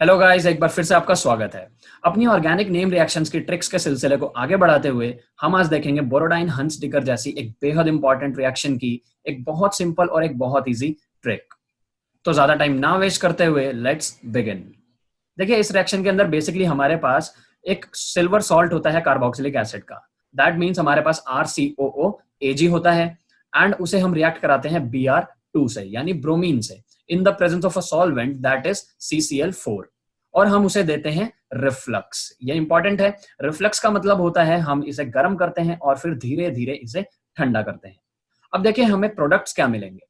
Hello guys, एक बार फिर से आपका स्वागत है। अपनी ऑर्गेनिक नेम रिएक्शंस की ट्रिक्स के सिलसिले को आगे बढ़ाते हुए हम आज देखेंगे बोरोडाइन हंसडिकर जैसी एक बेहद इंपॉर्टेंट रिएक्शन की एक बहुत सिंपल और एक बहुत इजी ट्रिक। तो ज्यादा टाइम ना वेस्ट करते हुए लेट्स बिगिन। देखिए, इस रिएक्शन के अंदर बेसिकली हमारे पास एक सिल्वर सॉल्ट होता है कार्बोक्सिलिक एसिड का। दैट मीन्स हमारे पास RCOOAg होता है एंड उसे हम रिएक्ट कराते हैं Br2 से यानी ब्रोमीन से in the presence of a solvent that is CCl4 और हम उसे देते हैं रिफ्लक्स। ये इंपॉर्टेंट है। रिफ्लक्स का मतलब होता है हम इसे गर्म करते हैं और फिर धीरे धीरे इसे ठंडा करते हैं। अब देखिए हमें प्रोडक्ट्स क्या मिलेंगे।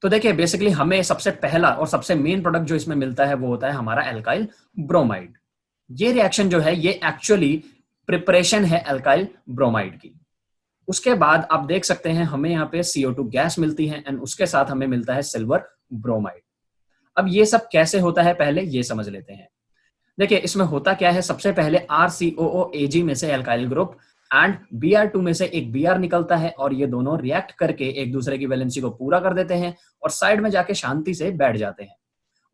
तो देखिए बेसिकली हमें सबसे पहला और सबसे मेन प्रोडक्ट जो इसमें मिलता है वो होता है हमारा एल्काइल ब्रोमाइड। ये रिएक्शन जो है ये एक्चुअली प्रिपरेशन है एल्काइल ब्रोमाइड की। उसके बाद आप देख सकते हैं हमें यहाँ पे CO2 गैस मिलती है एंड उसके साथ हमें मिलता है सिल्वर ब्रोमाइड। अब ये सब कैसे होता है पहले ये समझ लेते हैं। देखिए इसमें होता क्या है, सबसे पहले RCOOAg में से एल्काइल ग्रुप एंड Br2 में से एक Br निकलता है और ये दोनों रिएक्ट करके एक दूसरे की वैलेंसी को पूरा कर देते हैं और साइड में जाके शांति से बैठ जाते हैं।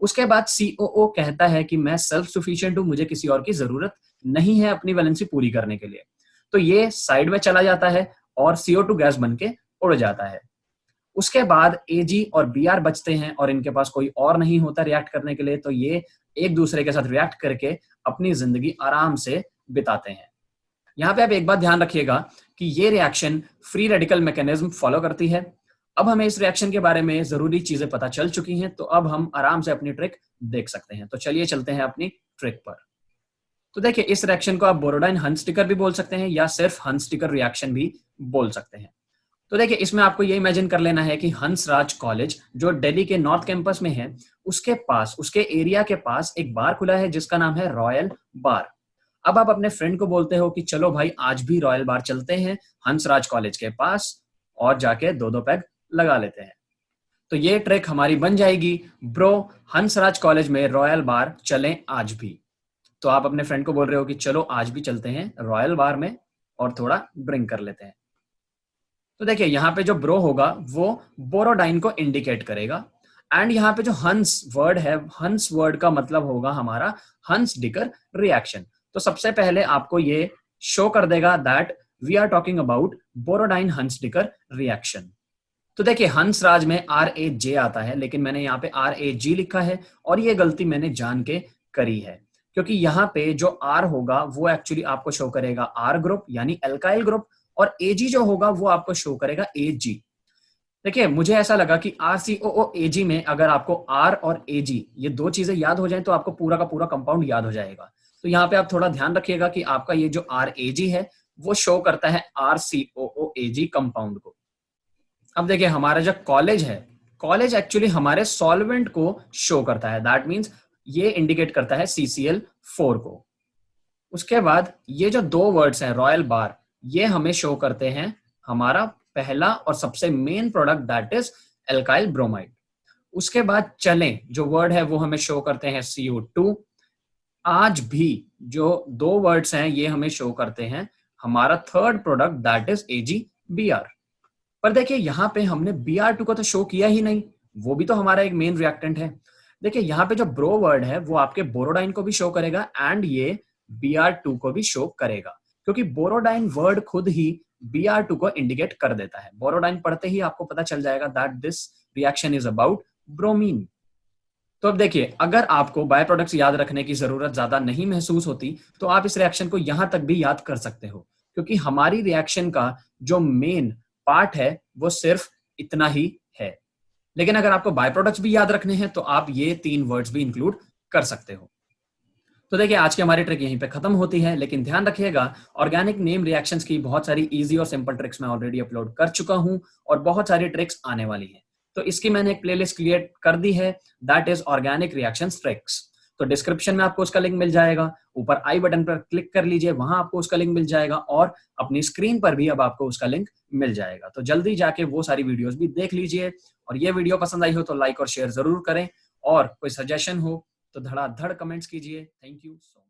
उसके बाद COO कहता है कि मैं सेल्फ सफिशिएंट हूं, मुझे किसी और की जरूरत नहीं है अपनी वैलेंसी पूरी करने के लिए। तो ये साइड में चला जाता है और CO2 गैस बन के उड़ जाता है। उसके बाद Ag और Br बचते हैं और इनके पास कोई और नहीं होता रिएक्ट करने के लिए, तो ये एक दूसरे के साथ रिएक्ट करके अपनी जिंदगी आराम से बिताते हैं। यहाँ पे आप एक बात ध्यान रखिएगा कि ये reaction free radical mechanism follow करती है। अब हमें इस रिएक्शन के बारे में जरूरी चीजें पता चल चुकी हैं, तो अब हम आराम से अपनी ट्रिक देख सकते हैं। तो चलिए चलते हैं अपनी ट्रिक पर। तो देखिए इस रिएक्शन को आप बोरोडाइन हंसडिकर भी बोल सकते हैं या सिर्फ हंसडिकर रिएक्शन भी बोल सकते हैं। तो देखिए इसमें आपको ये इमेजिन कर लेना है कि हंसराज कॉलेज जो दिल्ली के नॉर्थ कैंपस में है उसके पास, उसके एरिया के पास एक बार खुला है जिसका नाम है रॉयल बार। अब आप अपने फ्रेंड को बोलते हो कि चलो भाई आज भी रॉयल बार चलते हैं हंसराज कॉलेज के पास और जाके दो दो पैग लगा लेते हैं। तो ये ट्रिक हमारी बन जाएगी, ब्रो हंसराज कॉलेज में रॉयल बार चलें आज भी। तो आप अपने फ्रेंड को बोल रहे हो कि चलो आज भी चलते हैं रॉयल बार में और थोड़ा ड्रिंक कर लेते हैं। तो देखिए यहाँ पे जो ब्रो होगा वो बोरोडाइन को इंडिकेट करेगा एंड यहाँ पे जो हंस वर्ड है, हंस वर्ड का मतलब होगा हमारा हंसडिकर रिएक्शन। तो सबसे पहले आपको ये शो कर देगा that we are talking about Borodin Hunsdiecker reaction. तो देखिए हंसराज में RAJ आता है लेकिन मैंने यहाँ पे RAG लिखा है और ये गलती मैंने जान के करी है क्योंकि यहाँ पे जो R होगा वो एक्चुअली आपको शो करेगा R ग्रुप यानी एल्काइल ग्रुप और Ag जो होगा वो आपको शो करेगा Ag। देखिए मुझे ऐसा लगा कि RCOOAg में अगर आपको R और Ag ये दो चीजें याद हो जाएं तो आपको पूरा का पूरा कंपाउंड याद हो जाएगा। तो यहाँ पे आप थोड़ा ध्यान रखिएगा कि आपका ये जो RAG है वो शो करता है RCOOAg कंपाउंड को। अब देखिए हमारा जो कॉलेज है, कॉलेज एक्चुअली हमारे सॉल्वेंट को शो करता है। दैट मीन्स ये इंडिकेट करता है CCl4 को। उसके बाद ये जो दो वर्ड्स हैं रॉयल बार, ये हमें शो करते हैं हमारा पहला और सबसे main product that is alkyl bromide. उसके बाद चलें जो वर्ड है वो हमें शो करते हैं CO2। आज भी जो दो वर्ड्स हैं ये हमें शो करते हैं हमारा third product that is AgBr। पर देखिए यहाँ पे हमने Br2 को तो शो किया ही नहीं, वो भी तो हमारा एक मेन रिएक्टेंट है। देखिए यहाँ पे जो ब्रो वर्ड है वो आपके बोरोडाइन को भी शो करेगा एंड ये Br2 को भी शो करेगा क्योंकि बोरोडाइन वर्ड खुद ही Br2 को इंडिकेट कर देता है। बोरोडाइन पढ़ते ही आपको पता चल जाएगा that this reaction is about bromine. तो अब देखिए अगर आपको बाय प्रोडक्ट्स याद रखने की जरूरत ज्यादा नहीं महसूस होती तो आप इस रिएक्शन को यहां तक भी याद कर सकते हो क्योंकि हमारी रिएक्शन का जो मेन पार्ट है वो सिर्फ इतना ही है। लेकिन अगर आपको बाय प्रोडक्ट्स भी याद रखने हैं तो आप ये तीन वर्ड्स भी इंक्लूड कर सकते हो। तो देखिए आज की हमारी ट्रिक यहीं पे खत्म होती है, लेकिन ध्यान रखिएगा ऑर्गेनिक नेम रिएक्शंस की बहुत सारी इजी और सिंपल ट्रिक्स मैं ऑलरेडी अपलोड कर चुका हूं और बहुत सारी ट्रिक्स आने वाली हैं। तो इसकी मैंने एक प्लेलिस्ट क्रिएट कर दी है that is organic reactions tricks. तो डिस्क्रिप्शन में आपको उसका लिंक मिल जाएगा, ऊपर आई बटन पर क्लिक कर लीजिए, वहां आपको उसका लिंक मिल जाएगा और अपनी स्क्रीन पर भी अब आपको उसका लिंक मिल जाएगा। तो जल्दी जाके वो सारी वीडियोस भी देख लीजिए और ये वीडियो पसंद आई हो तो लाइक और शेयर जरूर करें और कोई सजेशन हो तो धड़ाधड़ कमेंट्स कीजिए। Thank you so much.